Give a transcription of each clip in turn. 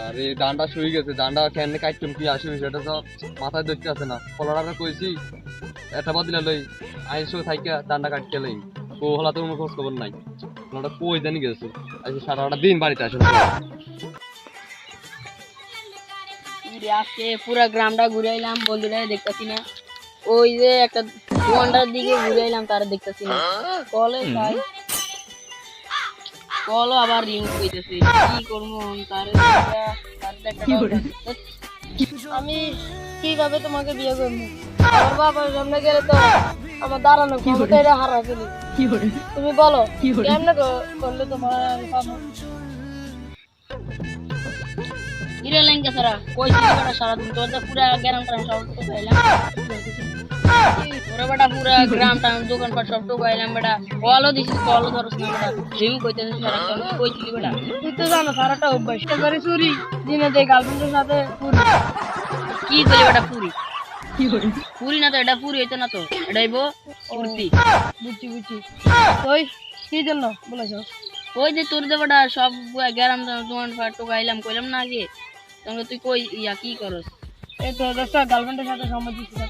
আরে ডান্ডা শুয়ে গেছে, ডান্ডা কেন কাটতাম কি আসবে সেটা তো মাথায় ধরতে আছে না। কলাটা কইছি এটা বদলে লই আইসো থাইকা ডান্ডা কাটতে লই ও হলা তো কোনো খোঁজ খবর নাই। কলাটা কই জানি গেছে, আজকে সারাটা দিন বাড়িতে আসে না। আজকে পুরা গ্রামটা ঘুরাইলাম, বন্ধুরা দেখতেছি না। ওই যে একটা দোকানটার দিকে ঘুরাইলাম, তারা দেখতেছি না। কলে যাই, কলও আবার রিং কইতেছে, কি করবো তার। আমি কিভাবে তোমাকে বিয়ে করবো? আমার বাবার সামনে গেলে তো আমার দাঁড়ানো ক্ষমতাটা হারা ফেলি। তুমি বলো কেমনে করলে তোমার আমি পাবো? হিরে লেঙ্গা সারা কইছি বেটা সারাদিন তোর তো পুরা গ্রামটা সব টোকাইলাম। ওরে বেটা পুরা গ্রামটা দোকানপাট সব টোকাইলাম বেটা। কলও দিছিস, কলও ধরস না বেটা। জিম কইতেছিস সারাক্ষণ, কইছিলি বেটা? তুই তো জানো সারাটা অভ্যাস করে চুরি, দিনে দেখ গার্লফ্রেন্ডের সাথে পুরি। কি কইলি বেটা পুরি? পুরি না তো, এটা পুরি হইতো না তো, এটাই ফুর্তি। বুঝছি বুঝছি। তুই কি জন্য বলেছ? ওই যে তোর যে বেটা সব গ্রাম দোকানপাট টোকাইলাম, কইলাম না আগে। তুই কই ইয়া কি করস? এই তো দেখছ গার্লফ্রেন্ডের সাথে সময় দিচ্ছি।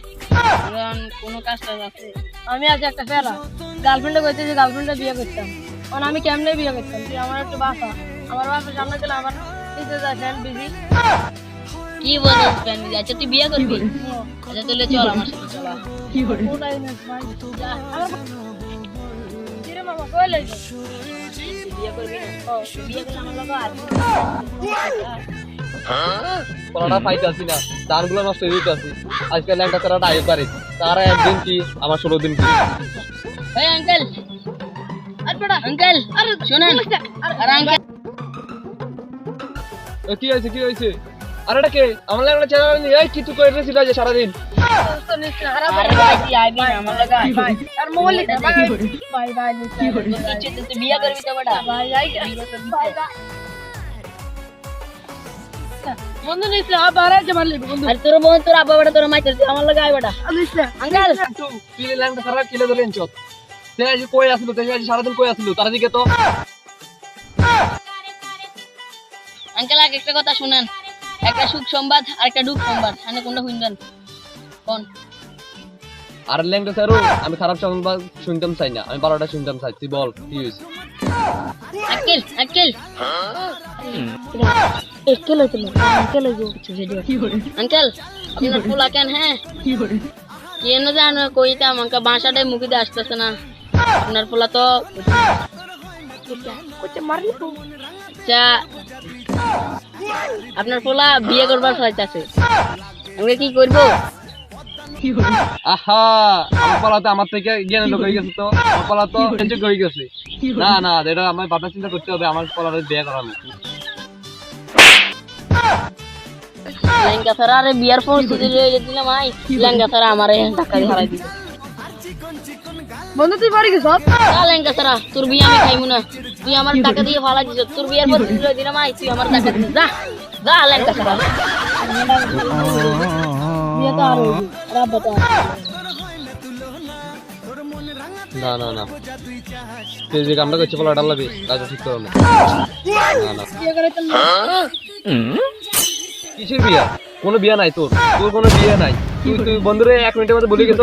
কোনো কাজটা আছে? আমি আজ একটা ফেরা গার্লফ্রেন্ডে কইতে যে গার্লফ্রেন্ডে বিয়ে করতাম, কারণ আমি কেমনে বিয়ে করতাম? তুই আমার একটু বাসা, আমার বাসার সামনে গেলে আমার দিতে যায় ফ্যান বিজি। কি বলিস ফ্যান বিজি? আচ্ছা তুই বিয়ে করবি? আচ্ছা তাহলে চল আমার সাথে চল। কি করে ওটাই না ভাই, যা কিরে মামা কইলে বিয়ে করবি না? ও বিয়ে করলে আমার লগা আর কলাটা পাইতাছি না, ধানগুলো নষ্ট হয়ে যেতেছি। আজকাল একটা তারা ডাই পারে, তারা একদিন কি আমার 16 দিন কি। এই আঙ্কেল, আর বড়া আঙ্কেল, আরে শুনেন, আর আঙ্কেল কি হয়েছে কি হয়েছে? আরে এটা কে? আমার লাগা চেনা এই কিছু কই রেছিল যে সারাদিন। আরে ভাই তুই আইবি না আমার লাগা ভাই, আর মোবাইল দে ভাই ভাই ভাই তুই বিয়ে করবি তো বড়া ভাই ভাই ভাই বন্ধু নিছে আবার আজ মারলি বন্ধু। আরে তোর বোন তোর আব্বা বড়া তোর মাইতে আমার লাগা আই বড়া আনিসলে আঙ্কেল তুই পিলে লাগা সারা কিলে ধরে এনছত। সে আজ কই আসলো? সে আজ সারাদিন কই আসলো? তার দিকে তো আঙ্কেল আগে একটা কথা শুনেন, একটা সুখ সংবাদ আর একটা দুঃখ সংবাদ, আপনি কোনটা শুনবেন কোন? আর ল্যাংটা স্যারও আমি খারাপ সংবাদ শুনতাম চাই না, আমি 12টা শুনতাম চাই। তুই বল কি হয়েছে? Uncle uncle uncle uncle uncle আপনার পোলা কেন? হ্যাঁ কেন জানো কইতা আমাকে বাসাটাই মুখিতে আসতেছে না। আপনার পোলা তো আচ্ছা আপনার পোলা বিয়ে করবার চাইতেছে, আমরা কি করবো? আহা আমার পালা তো আমার থেকে জ্ঞানের লোক হয়ে গেছে, তো আমার পালা তো যোগ্য হয়ে গেছে। না না এটা আমার ভাবনা চিন্তা করতে হবে, আমার পালার বিয়ে করানো। লেঙ্গা ছাড়া আরে বিয়ার পরিস্থিতি রয়ে দিলাম আই, লেঙ্গা ছাড়া আমার টাকা দিয়ে হারাই দিবে। বন্ধু তুই বাড়ি গেছ? লেঙ্গা ছাড়া তোর বিয়ে আমি খাইমু না, তুই আমার টাকা দিয়ে ফালাই দিছ। তোর বিয়ার পরিস্থিতি রয়ে দিলাম আই, তুই আমার টাকা দিস। যা যা লেঙ্গা ছাড়া বিয়ে তো আর হইবি, রাব্বা তো না না না তুই যে কামটা করছিস বলা ডালাবি কাজটা ঠিক করো না। না না বিয়ে করে তো কিসের বিয়া? কোনো বিয়া নাই তোর, তোর কোনো বিয়ে নাই। তুই তুই বন্ধুরে 1 মিনিটের মধ্যে বলে গেছ।